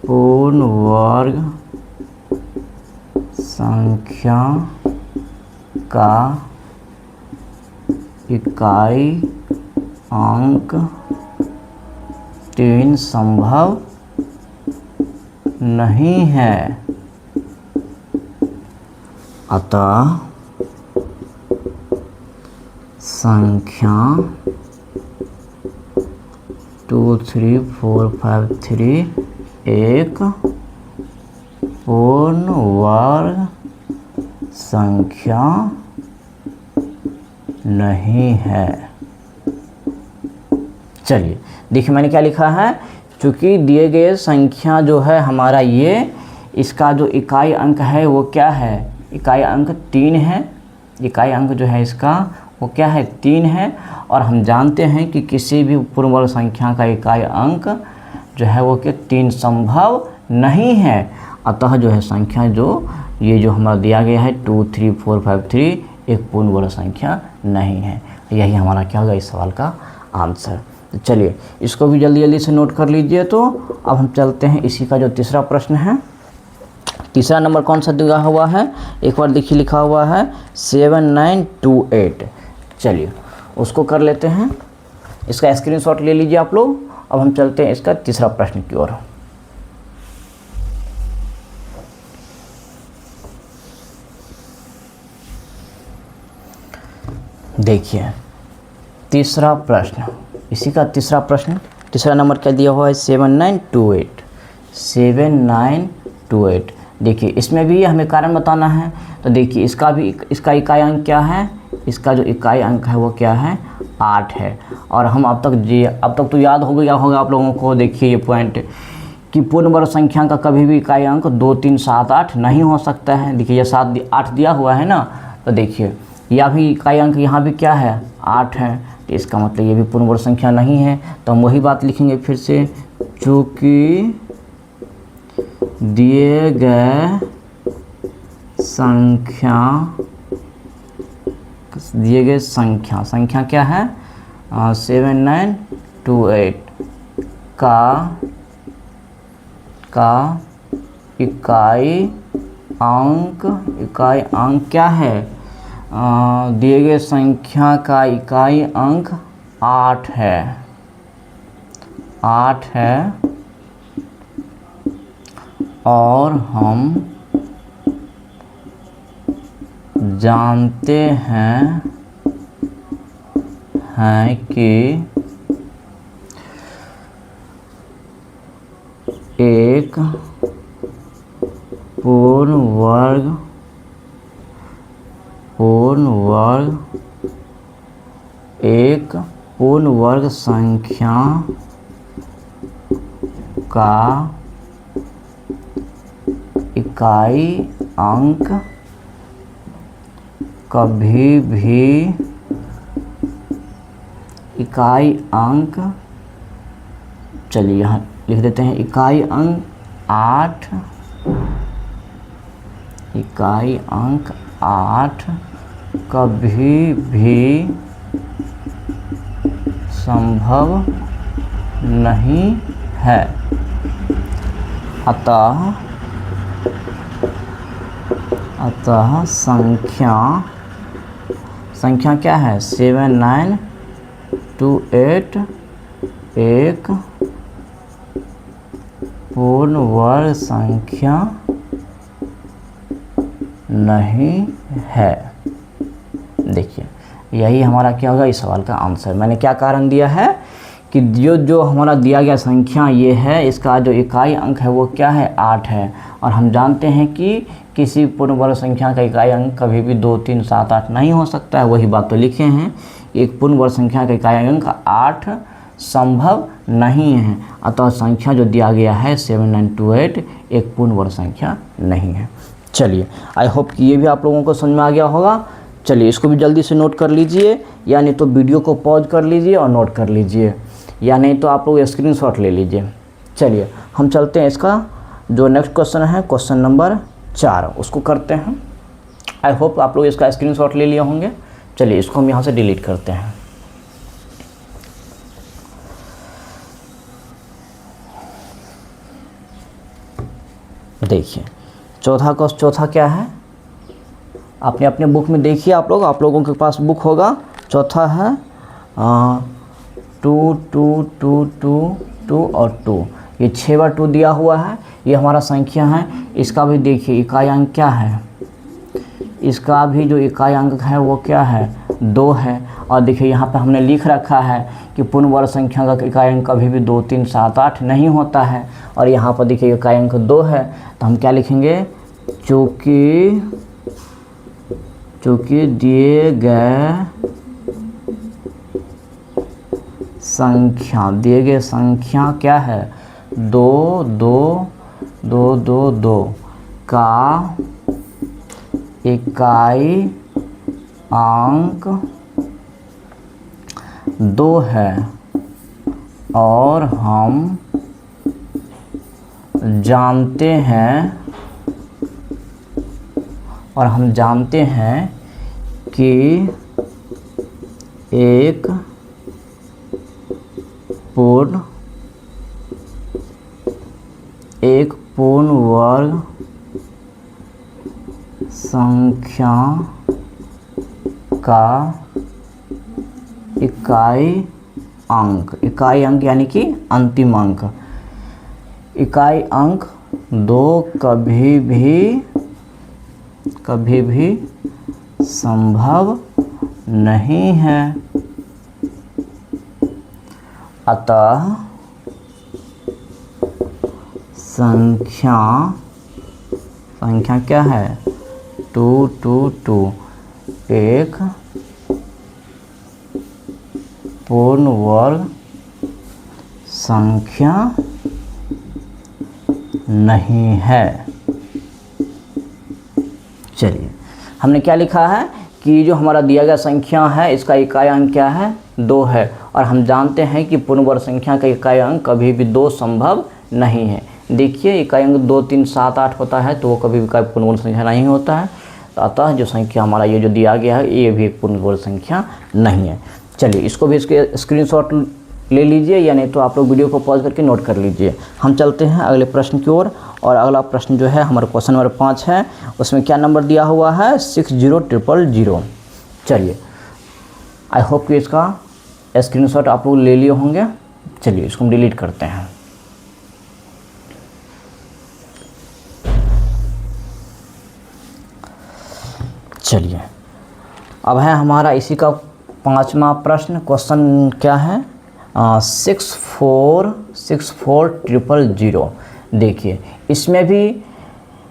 पूर्ण वर्ग संख्या का इकाई अंक 3 संभव नहीं है। अतः संख्या 2 3 4 5 3 एक पूर्ण वर्ग संख्या नहीं है। चलिए देखिए मैंने क्या लिखा है, चूँकि दिए गए संख्या जो है हमारा ये, इसका जो इकाई अंक है वो क्या है, इकाई अंक 3 है। इकाई अंक जो है इसका वो क्या है, 3 है। और हम जानते हैं कि किसी भी पूर्ण वर्ग संख्या का इकाई अंक जो है वो कि 3 संभव नहीं है। अतः जो है संख्या जो ये जो हमारा दिया गया है 2 3 4 5 3 एक पूर्ण वर्ग संख्या नहीं है। यही हमारा क्या होगा इस सवाल का आंसर। तो चलिए इसको भी जल्दी जल्दी से नोट कर लीजिए। तो अब हम चलते हैं इसी का जो तीसरा प्रश्न है। तीसरा नंबर कौन सा दिया हुआ है, एक बार देखिए लिखा हुआ है 7928। चलिए उसको कर लेते हैं, इसका स्क्रीनशॉट ले लीजिए आप लोग। अब हम चलते हैं इसका तीसरा प्रश्न की ओर। देखिए तीसरा प्रश्न, इसी का तीसरा प्रश्न, तीसरा नंबर क्या दिया हुआ है 7928। 7928 देखिए इसमें भी हमें कारण बताना है। तो देखिए इसका भी, इसका इकाई अंक क्या है, इसका जो इकाई अंक है वो क्या है 8 है। और हम अब तक तो याद हो गया होगा आप लोगों को। देखिए ये पॉइंट कि पूर्ण वर्ग संख्या का कभी भी इकाई अंक 2 3 7 8 नहीं हो सकता है। देखिए ये 7 8 दिया हुआ है ना, तो देखिए यह भी इकाई अंक यहाँ भी क्या है 8 है। तो इसका मतलब ये भी पूर्ण वर्ग संख्या नहीं है। तो हम वही बात लिखेंगे फिर से, चूँकि दिए गए संख्या क्या है 7928 का इकाई अंक क्या है, दिए गए संख्या का इकाई अंक 8 है। और हम जानते हैं कि एक पूर्ण वर्ग संख्या का इकाई अंक कभी भी चलिए यहाँ लिख देते हैं इकाई अंक 8 कभी भी संभव नहीं है। अतः संख्या क्या है 7928 एक पूर्ण वर्ग संख्या नहीं है। देखिए यही हमारा क्या होगा इस सवाल का आंसर। मैंने क्या कारण दिया है कि जो हमारा दिया गया संख्या ये है, इसका जो इकाई अंक है वो क्या है 8 है। और हम जानते हैं कि किसी पूर्ण वर्ग संख्या का इकाई अंक कभी भी 2 3 7 8 नहीं हो सकता है। वही बात तो लिखे हैं, एक पूर्ण वर्ग संख्या का इकाई अंक 8 संभव नहीं है। अतः संख्या जो दिया गया है 7928 एक पूर्ण वर्ग संख्या नहीं है। चलिए आई होप कि ये भी आप लोगों को समझ में आ गया होगा। चलिए इसको भी जल्दी से नोट कर लीजिए, या नहीं तो वीडियो को पॉज कर लीजिए और नोट कर लीजिए, या नहीं तो आप लोग स्क्रीनशॉट ले लीजिए। चलिए हम चलते हैं इसका जो नेक्स्ट क्वेश्चन है, क्वेश्चन नंबर 4, उसको करते हैं। आई होप आप लोग इसका स्क्रीनशॉट ले लिए होंगे। चलिए इसको हम यहाँ से डिलीट करते हैं। देखिए चौथा क्या है, आपने अपने बुक में देखिए, आप लोगों के पास बुक होगा। चौथा है 2 2 2 2 2 और 2, ये 6 बार 2 दिया हुआ है, ये हमारा संख्या है। इसका भी देखिए इकाई अंक क्या है, इसका भी जो इकाई अंक है वो क्या है, 2 है। और देखिए यहाँ पे हमने लिख रखा है कि पूर्ण वर्ग संख्या का इकाई अंक कभी भी 2 3 7 8 नहीं होता है। और यहाँ पर देखिए इकाई अंक 2 है, तो हम क्या लिखेंगे, चूँकि दिए गए संख्या क्या है, 2 2 2 2 2 का इकाई अंक 2 है, और हम जानते हैं कि एक पूर्ण वर्ग संख्या का इकाई अंक यानी कि अंतिम अंक, इकाई अंक 2 कभी भी संभव नहीं है। अतः संख्या क्या है, 2 2 2 एक पूर्ण वर्ग संख्या नहीं है। चलिए हमने क्या लिखा है कि जो हमारा दिया गया संख्या है इसका इकाई अंक क्या है, 2 है, और हम जानते हैं कि पूर्ण वर्ग संख्या का इकाई अंक कभी भी 2 संभव नहीं है। देखिए इकाई अंक 2 3 7 8 होता है, तो वो कभी भी पूर्ण वर्ग संख्या नहीं होता है। तो अतः जो संख्या हमारा ये जो दिया गया है ये भी एक पूर्ण वर्ग संख्या नहीं है। चलिए इसको भी इसके स्क्रीनशॉट ले लीजिए, या नहीं तो आप लोग वीडियो को पॉज करके नोट कर लीजिए। हम चलते हैं अगले प्रश्न की ओर। और अगला प्रश्न जो है हमारा क्वेश्चन नंबर 5 है, उसमें क्या नंबर दिया हुआ है, 60000। चलिए आई होप कि इसका स्क्रीनशॉट आप लोग ले लिए होंगे। चलिए इसको हम डिलीट करते हैं। चलिए अब है हमारा इसी का 5वां प्रश्न। क्वेश्चन क्या है, 6464000। देखिए इसमें भी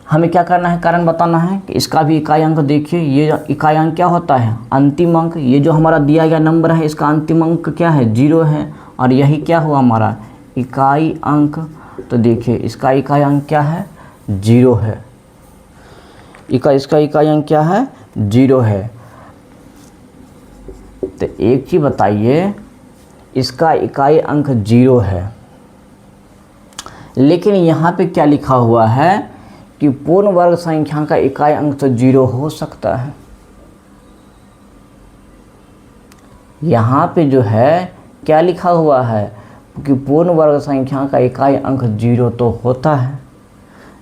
हमें क्या करना है, कारण बताना है कि इसका भी इकाई अंक देखिए, ये इकाई अंक क्या होता है, अंतिम अंक। ये जो हमारा दिया गया नंबर है इसका अंतिम अंक क्या है, 0 है, और यही क्या हुआ हमारा इकाई अंक। तो देखिए इसका इकाई अंक क्या है, 0 है। इसका इकाई अंक क्या है, 0 है। तो एक चीज़ बताइए, इसका इकाई अंक 0 है, लेकिन यहाँ पे क्या लिखा हुआ है कि पूर्ण वर्ग संख्या का इकाई अंक तो 0 हो सकता है। यहाँ पे जो है क्या लिखा हुआ है कि पूर्ण वर्ग संख्या का इकाई अंक 0 तो होता है,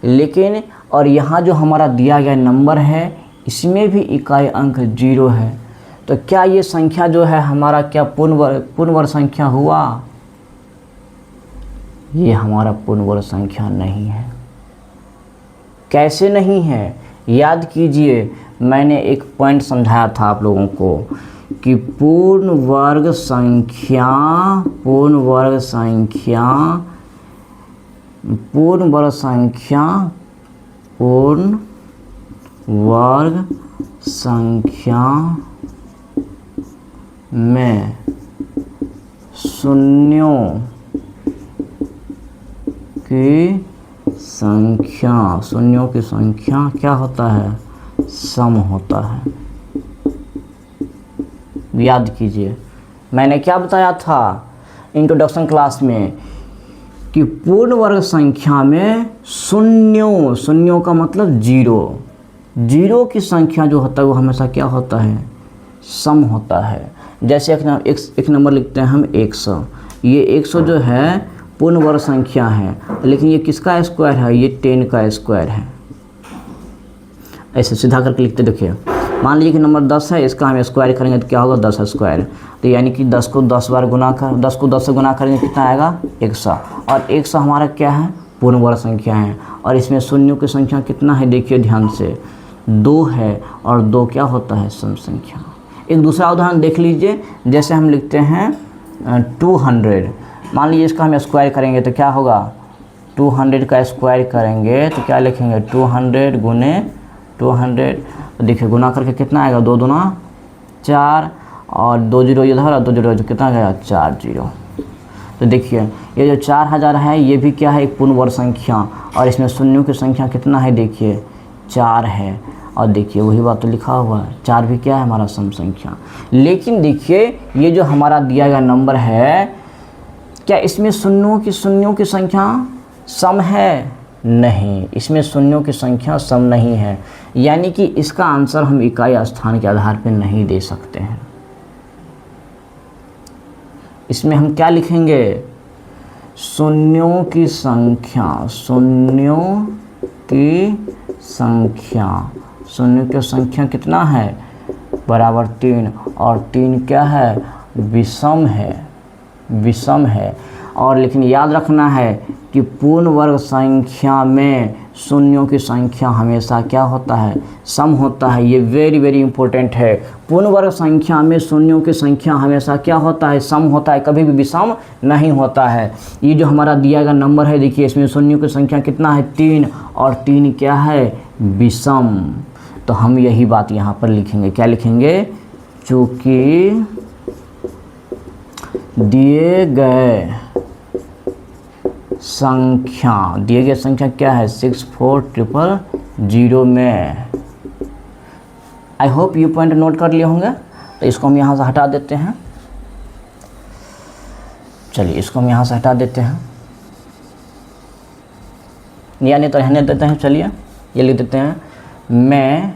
लेकिन और यहाँ जो हमारा दिया गया नंबर है इसमें भी इकाई अंक 0 है। तो क्या ये संख्या जो है हमारा क्या पूर्ण वर्ग संख्या हुआ? ये हमारा पूर्ण वर्ग संख्या नहीं है। कैसे नहीं है? याद कीजिए, मैंने एक पॉइंट समझाया था आप लोगों को कि पूर्ण वर्ग संख्या में शून्यों की संख्या क्या होता है? सम होता है। याद कीजिए, मैंने क्या बताया था इंट्रोडक्शन क्लास में कि पूर्ण वर्ग संख्या में शून्यों का मतलब 0, जीरो की संख्या जो होता है वो हमेशा क्या होता है, सम होता है। जैसे एक नंबर लिखते हैं हम 100, ये 100 जो है पूर्ण वर्ग संख्या है, लेकिन ये किसका स्क्वायर है, ये 10 का स्क्वायर है। ऐसे सीधा करके लिखते, देखिए मान लीजिए कि नंबर 10 है, इसका हम स्क्वायर करेंगे तो क्या होगा, 10 स्क्वायर। तो यानी कि 10 को 10 बार गुना कर, 10 को 10 से गुना करेंगे कितना आएगा, 100। और 100 हमारा क्या है, पूर्ण वर्ग संख्या है। और इसमें शून्यों की संख्या कितना है, देखिए ध्यान से, 2 है, और 2 क्या होता है, सम संख्या। एक दूसरा उदाहरण देख लीजिए, जैसे हम लिखते हैं 200, मान लीजिए इसका हम स्क्वायर करेंगे तो क्या होगा, 200 का स्क्वायर करेंगे तो क्या लिखेंगे, 200 गुने 200। तो देखिए गुना करके कितना आएगा, 2 दूना 4, और 2 जीरो इधर और 2 जीरो कितना गया, 4 जीरो। तो देखिए ये जो 4000 है ये भी क्या है, एक पूर्ण वर्ग संख्या, और इसमें शून्यों की संख्या कितना है, देखिए 4 है। और देखिए वही बात तो लिखा हुआ है, 4 भी क्या है, हमारा सम संख्या। लेकिन देखिए ये जो हमारा दिया गया नंबर है, क्या इसमें शून्यों की संख्या सम है, नहीं, इसमें शून्यों की संख्या सम नहीं है। यानी कि इसका आंसर हम इकाई स्थान के आधार पर नहीं दे सकते हैं। इसमें हम क्या लिखेंगे, शून्यों की संख्या, शून्यों की संख्या कितना है, बराबर 3, और 3 क्या है, विषम है। और लेकिन याद रखना है कि पूर्ण वर्ग संख्या में शून्यों की संख्या हमेशा क्या होता है, सम होता है। ये वेरी वेरी इंपॉर्टेंट है। पूर्ण वर्ग संख्या में शून्यों की संख्या हमेशा क्या होता है, सम होता है, कभी भी विषम नहीं होता है। ये जो हमारा दिया गया नंबर है, देखिए इसमें शून्यों की संख्या कितना है, 3, और 3 क्या है, विषम। तो हम यही बात यहाँ पर लिखेंगे, क्या लिखेंगे, चूँकि दिए गए संख्या क्या है, 64000 में। आई होप ये पॉइंट नोट कर लिए होंगे। तो इसको हम यहाँ से हटा देते हैं, चलिए इसको हम यहाँ से हटा देते हैं, यानी तो रहने देते हैं। चलिए ये लिख देते हैं, मैं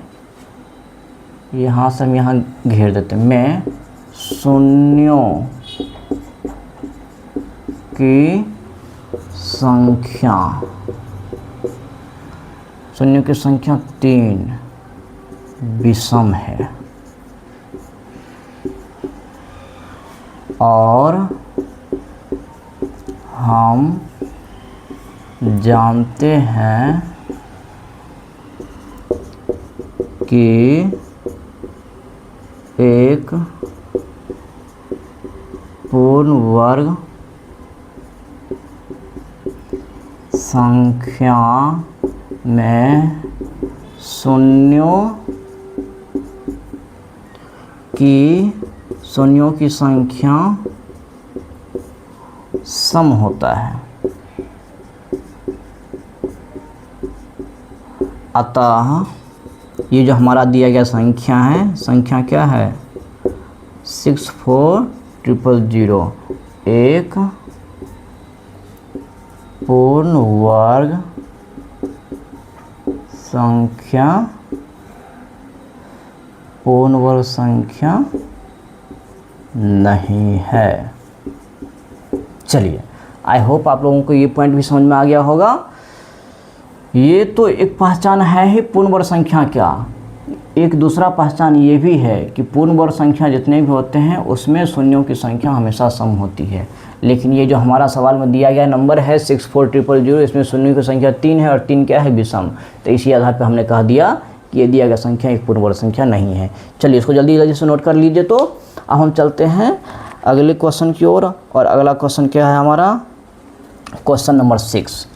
यहाँ से हम यहाँ घेर देते हैं, मैं शून्यों की संख्या 3 विषम है, और हम जानते हैं कि एक पूर्ण वर्ग संख्या में शून्यों की संख्या सम होता है। अतः ये जो हमारा दिया गया संख्या है, संख्या क्या है, 64000, एक पूर्ण वर्ग संख्या नहीं है। चलिए आई होप आप लोगों को ये पॉइंट भी समझ में आ गया होगा। ये तो एक पहचान है ही पूर्ण वर्ग संख्या का। एक दूसरा पहचान ये भी है कि पूर्ण वर्ग संख्या जितने भी होते हैं उसमें शून्यों की संख्या हमेशा सम होती है। लेकिन ये जो हमारा सवाल में दिया गया नंबर है 64000, इसमें शून्यों की संख्या 3 है और 3 क्या है, विषम। तो इसी आधार पर हमने कह दिया कि ये दिया गया संख्या एक पूर्ण वर्ग संख्या नहीं है। चलिए इसको जल्दी जल्दी से नोट कर लीजिए। तो अब हम चलते हैं अगले क्वेश्चन की ओर, और अगला क्वेश्चन क्या है हमारा, क्वेश्चन नंबर 6।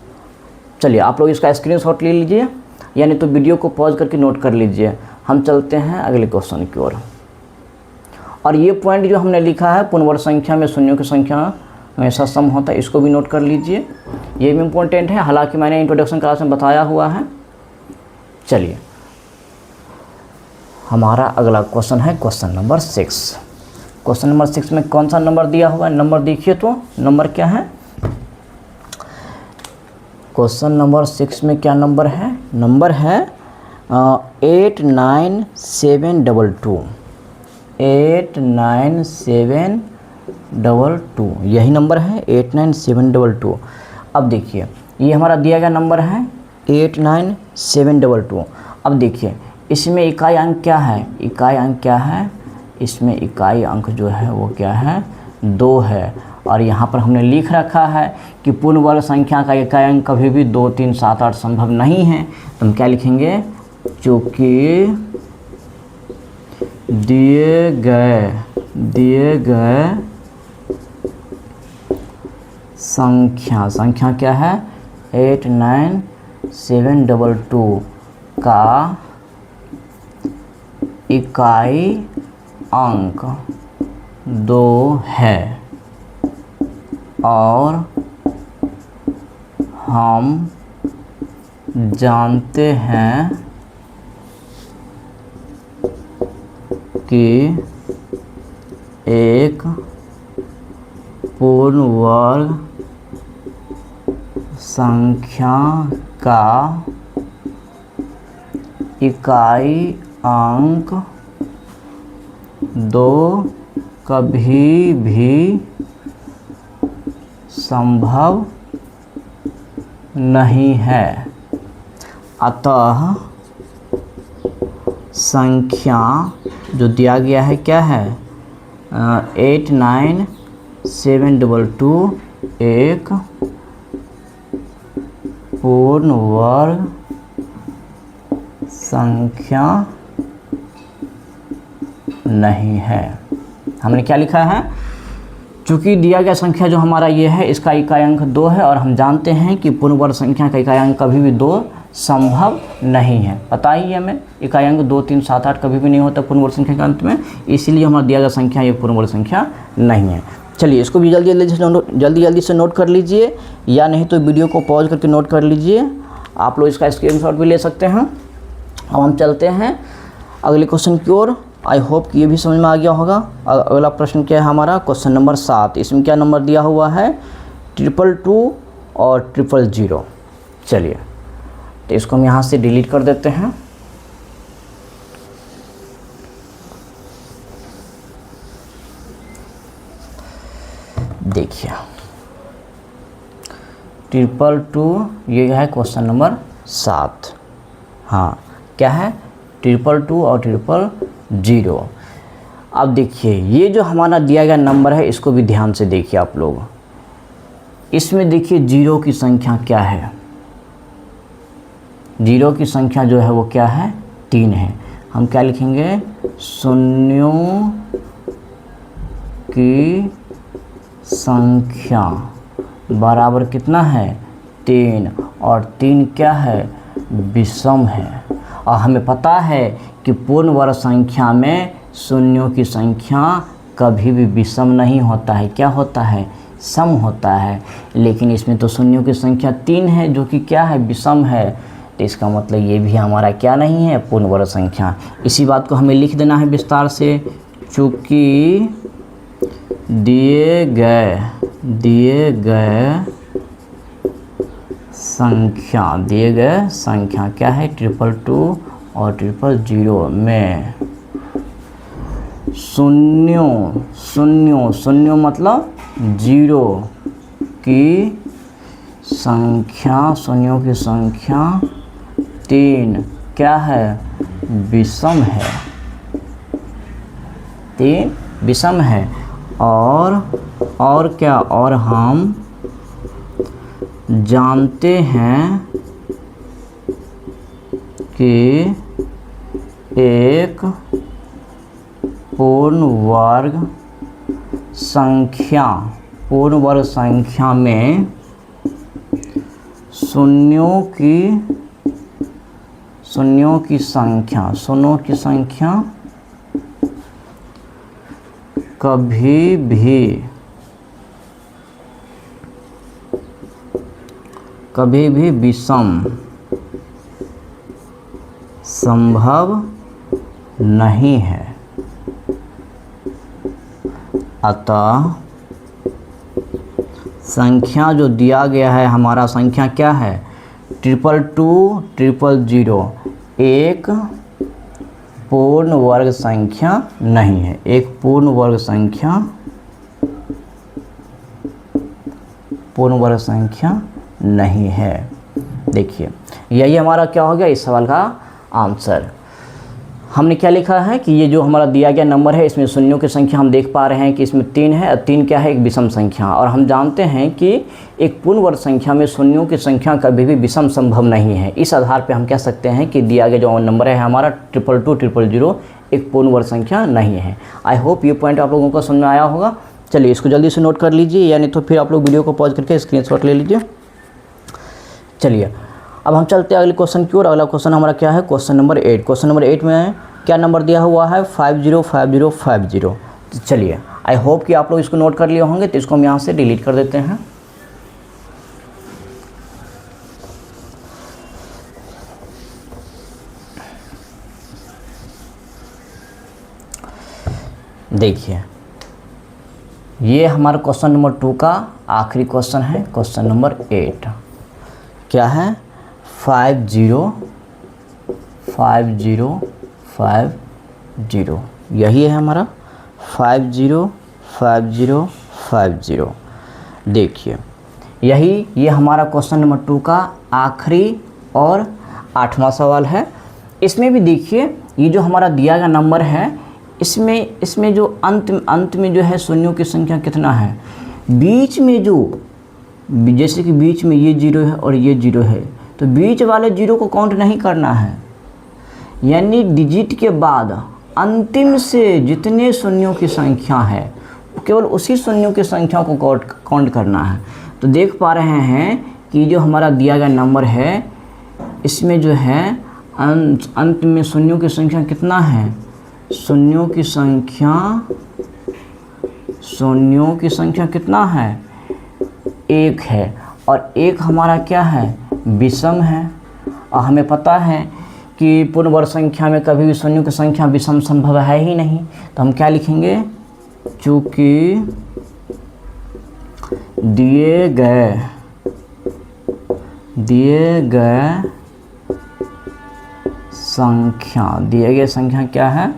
चलिए आप लोग इसका स्क्रीनशॉट ले लीजिए, यानी तो वीडियो को पॉज करके नोट कर लीजिए। हम चलते हैं अगले क्वेश्चन की ओर। और ये पॉइंट जो हमने लिखा है, पूर्ण वर्ग संख्या में शून्यों की संख्या हमेशा सम होता है, इसको भी नोट कर लीजिए। ये भी इम्पोर्टेंट है, हालांकि मैंने इंट्रोडक्शन क्लास में बताया हुआ है। चलिए हमारा अगला क्वेश्चन है क्वेश्चन नंबर 6। क्वेश्चन नंबर 6 में कौन सा नंबर दिया हुआ है, नंबर देखिए तो नंबर क्या है। क्वेश्चन नंबर 6 में क्या नंबर है, नंबर है 89722, 89722 यही नंबर है 89722। अब देखिए ये हमारा दिया गया नंबर है 89722। अब देखिए इसमें इकाई अंक क्या है, इकाई अंक क्या है, इसमें इकाई अंक जो है वो क्या है 2 है। और यहाँ पर हमने लिख रखा है कि पूर्ण वर्ग संख्या का इकाई अंक कभी भी 2, 3, 7, 8 संभव नहीं है। तो हम क्या लिखेंगे, चूँकि दिए गए संख्या क्या है 89722 का इकाई अंक 2 है और हम जानते हैं कि एक पूर्ण वर्ग संख्या का इकाई अंक 2 कभी भी संभव नहीं है। अतः संख्या जो दिया गया है क्या है 89722 एक पूर्ण वर्ग संख्या नहीं है। हमने क्या लिखा है, चूँकि दिया गया संख्या जो हमारा ये है इसका इकाई अंक 2 है और हम जानते हैं कि पूर्ण वर्ग संख्या का इकाई अंक कभी भी 2 संभव नहीं है। पता ही है हमें इकाई अंक 2, 3, 7, 8 कभी भी नहीं होता पूर्ण वर्ग संख्या के अंत में, इसलिए हमारा दिया गया संख्या ये पूर्ण वर्ग संख्या नहीं है। चलिए इसको भी जल्दी से नोट कर लीजिए, या नहीं तो वीडियो को पॉज करके नोट कर लीजिए। आप लोग इसका स्क्रीनशॉट भी ले सकते हैं। अब हम चलते हैं अगले क्वेश्चन की ओर। आई होप कि ये भी समझ में आ गया होगा। अगला प्रश्न क्या है हमारा, क्वेश्चन नंबर 7। इसमें क्या नंबर दिया हुआ है 222 और 000। चलिए तो इसको हम यहाँ से डिलीट कर देते हैं। देखिए 222 ये है क्वेश्चन नंबर 7। हाँ क्या है 222 और 000। अब देखिए ये जो हमारा दिया गया नंबर है इसको भी ध्यान से देखिए आप लोग। इसमें देखिए जीरो की संख्या क्या है, जीरो की संख्या जो है वो क्या है 3 है। हम क्या लिखेंगे, शून्यों की संख्या बराबर कितना है 3, और 3 क्या है विषम है। और हमें पता है कि पूर्ण वर्ग संख्या में शून्यों की संख्या कभी भी विषम नहीं होता है, क्या होता है सम होता है। लेकिन इसमें तो शून्यों की संख्या 3 है जो कि क्या है विषम है, तो इसका मतलब ये भी हमारा क्या नहीं है पूर्ण वर्ग संख्या। इसी बात को हमें लिख देना है विस्तार से, चूँकि दिए गए संख्या क्या है 222 और 000 में शून्यों मतलब जीरो की संख्या, शून्यों की संख्या 3 क्या है विषम है, 3 विषम है। और क्या, और हम जानते हैं कि एक पूर्ण वर्ग संख्या में शून्यों की संख्या कभी भी विषम संभव नहीं है। अतः संख्या जो दिया गया है हमारा संख्या क्या है 222 000, एक पूर्ण वर्ग संख्या नहीं है, एक पूर्ण वर्ग संख्या नहीं है। देखिए यही हमारा क्या हो गया इस सवाल का आंसर। हमने क्या लिखा है कि ये जो हमारा दिया गया नंबर है इसमें शून्यों की संख्या हम देख पा रहे हैं कि इसमें 3 है और 3 क्या है, एक विषम संख्या। और हम जानते हैं कि एक पूर्ण वर्ग संख्या में शून्यों की संख्या कभी भी विषम संभव नहीं है। इस आधार पे हम कह सकते हैं कि दिया गया जो नंबर है हमारा 22200 एक पूर्ण वर्ग संख्या नहीं है। आई होप ये पॉइंट आप लोगों को समझ में आया होगा। चलिए इसको जल्दी से नोट कर लीजिए, या नहीं तो फिर आप लोग वीडियो को पॉज करके स्क्रीनशॉट ले लीजिए। चलिए अब हम चलते हैं अगले क्वेश्चन की ओर। अगला क्वेश्चन हमारा क्या है, क्वेश्चन नंबर 8। क्वेश्चन नंबर 8 में क्या नंबर दिया हुआ है, 505050। चलिए आई होप कि आप लोग इसको नोट कर लिए होंगे, तो इसको हम यहाँ से डिलीट कर देते हैं। देखिए ये हमारा क्वेश्चन नंबर 2 का आखिरी क्वेश्चन है। क्वेश्चन नंबर 8 क्या है, 505050। यही है हमारा 505050। देखिए ये हमारा क्वेश्चन नंबर 2 का आखिरी और 8वां सवाल है। इसमें भी देखिए ये जो हमारा दिया गया नंबर है इसमें जो अंत में जो है शून्यों की संख्या कितना है, बीच में जो जैसे कि बीच में ये 0 है और ये 0 है, तो बीच वाले 0 को काउंट नहीं करना है। यानी डिजिट के बाद अंतिम से जितने शून्यों की संख्या है केवल उसी शून्यों की संख्या को काउंट करना है। तो देख पा रहे हैं कि जो हमारा दिया गया नंबर है इसमें जो है अंत में शून्यों की संख्या कितना है, शून्यों की संख्या कितना है, 1 है। और 1 हमारा क्या है, विषम है। और हमें पता है कि पूर्ण वर्ग संख्या में कभी भी शून्यों की संख्या विषम संभव है ही नहीं। तो हम क्या लिखेंगे, चूँकि दिए गए संख्या क्या है,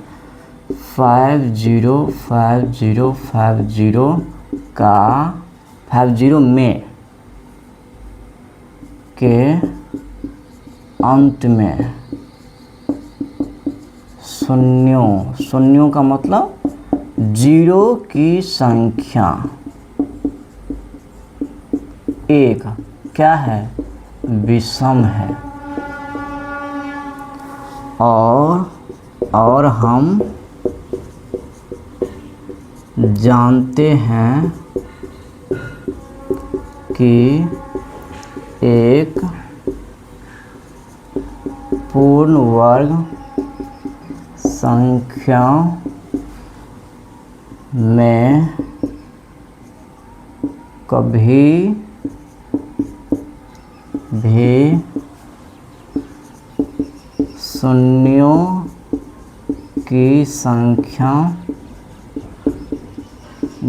505050 का 50 में के अंत में शून्यों का मतलब 0 की संख्या 1 क्या है, विषम है। और हम जानते हैं कि एक पूर्ण वर्ग संख्या में कभी भी शून्यों की संख्या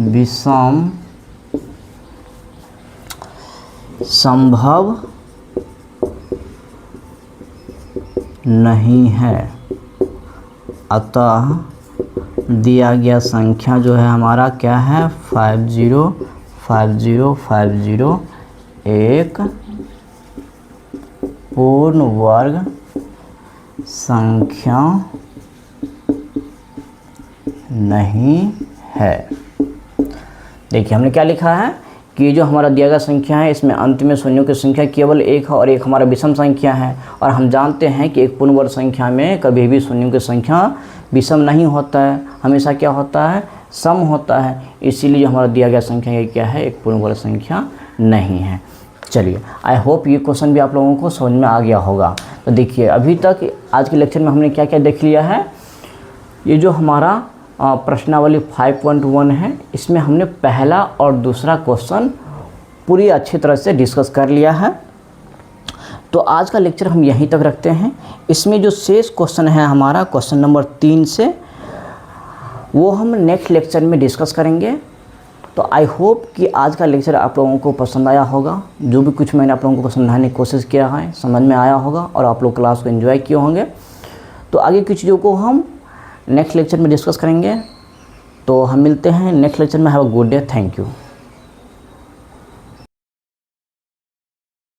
विषम संभव नहीं है। अतः दिया गया संख्या जो है हमारा क्या है, 505050 एक पूर्ण वर्ग संख्या नहीं है। देखिए हमने क्या लिखा है कि जो हमारा दिया गया संख्या है इसमें अंत में शून्यों की संख्या केवल 1 है और 1 हमारा विषम संख्या है। और हम जानते हैं कि एक पूर्ण वर्ग संख्या में कभी भी शून्यों की संख्या विषम नहीं होता है, हमेशा क्या होता है, सम होता है। इसीलिए हमारा दिया गया संख्या ये क्या है, एक पूर्ण वर्ग संख्या नहीं है। चलिए आई होप ये क्वेश्चन भी आप लोगों को समझ में आ गया होगा। तो देखिए अभी तक आज के लेक्चर में हमने क्या क्या देख लिया है। ये जो हमारा प्रश्नावली 5.1 है इसमें हमने पहला और दूसरा क्वेश्चन पूरी अच्छी तरह से डिस्कस कर लिया है। तो आज का लेक्चर हम यहीं तक रखते हैं। इसमें जो शेष क्वेश्चन है हमारा क्वेश्चन नंबर 3 से, वो हम नेक्स्ट लेक्चर में डिस्कस करेंगे। तो आई होप कि आज का लेक्चर आप लोगों को पसंद आया होगा। जो भी कुछ मैंने आप लोगों को समझाने की कोशिश किया है समझ में आया होगा और आप लोग क्लास को एंजॉय किए होंगे। तो आगे की चीज़ों को हम नेक्स्ट लेक्चर में डिस्कस करेंगे। तो हम मिलते हैं नेक्स्ट लेक्चर में। Have a good day, thank you.